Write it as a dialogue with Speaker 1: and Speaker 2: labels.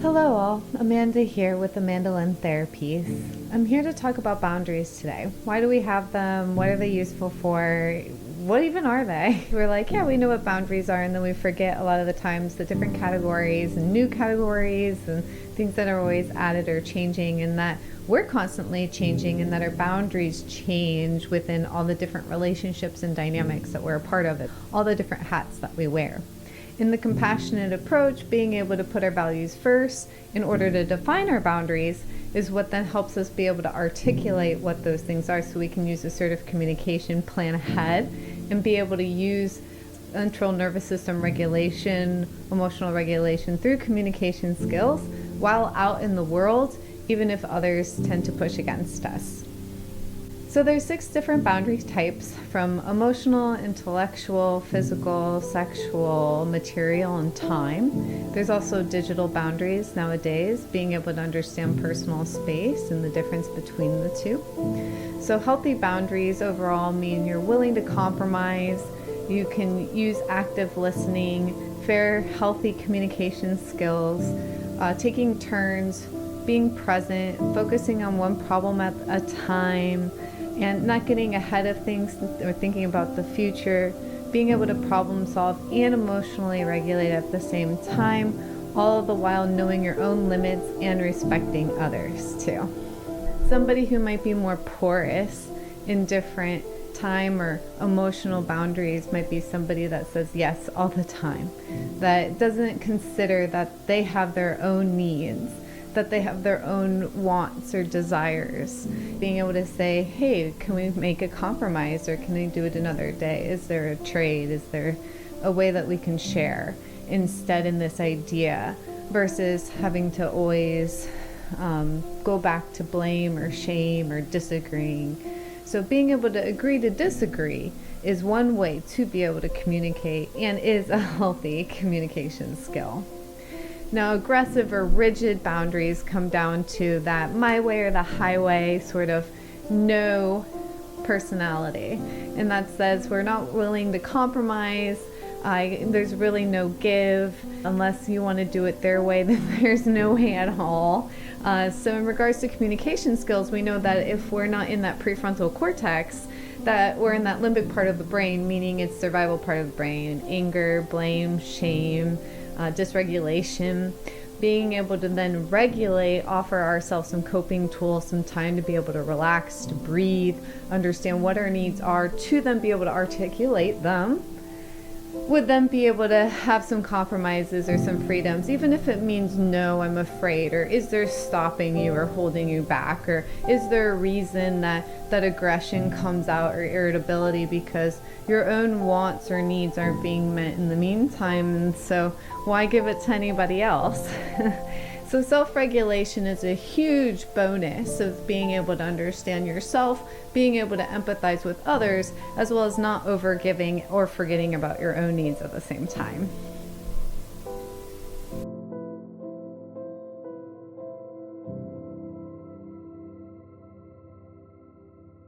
Speaker 1: Hello all, Amanda here with Amanda Lynn Therapies. I'm here to talk about boundaries today. Why do we have them? What are they useful for? What even are they? We're like, yeah, we know what boundaries are, and then we forget a lot of the times the different categories and new categories and things that are always added or changing, and that we're constantly changing, and that our boundaries change within all the different relationships and dynamics that we're a part of, all the different hats that we wear. In the compassionate approach, being able to put our values first in order to define our boundaries is what then helps us be able to articulate what those things are, so we can use assertive communication, plan ahead, and be able to use central nervous system regulation, emotional regulation through communication skills while out in the world, even if others tend to push against us. So there's 6 different boundary types, from emotional, intellectual, physical, sexual, material, and time. There's also digital boundaries nowadays, being able to understand personal space and the difference between the two. So healthy boundaries overall mean you're willing to compromise, you can use active listening, fair, healthy communication skills, taking turns, being present, focusing on one problem at a time, and not getting ahead of things or thinking about the future, being able to problem solve and emotionally regulate at the same time, all the while knowing your own limits and respecting others too. Somebody who might be more porous in different time or emotional boundaries might be somebody that says yes all the time, that doesn't consider that they have their own needs, that they have their own wants or desires. Being able to say, hey, can we make a compromise, or can we do it another day? Is there a trade? Is there a way that we can share instead in this idea, versus having to always go back to blame or shame or disagreeing. So being able to agree to disagree is one way to be able to communicate, and is a healthy communication skill. Now, aggressive or rigid boundaries come down to that my way or the highway sort of no personality. And that says we're not willing to compromise. There's really no give. Unless you want to do it their way, then there's no way at all. So in regards to communication skills, we know that if we're not in that prefrontal cortex, that we're in that limbic part of the brain, meaning it's survival part of the brain, anger, blame, shame, dysregulation. Being able to then regulate, offer ourselves some coping tools, some time to be able to relax, to breathe, understand what our needs are, to then be able to articulate them, would then be able to have some compromises or some freedoms, even if it means no, I'm afraid, or is there stopping you or holding you back, or is there a reason that aggression comes out, or irritability because your own wants or needs aren't being met in the meantime, and so why give it to anybody else? So self-regulation is a huge bonus of being able to understand yourself, being able to empathize with others, as well as not overgiving or forgetting about your own needs at the same time.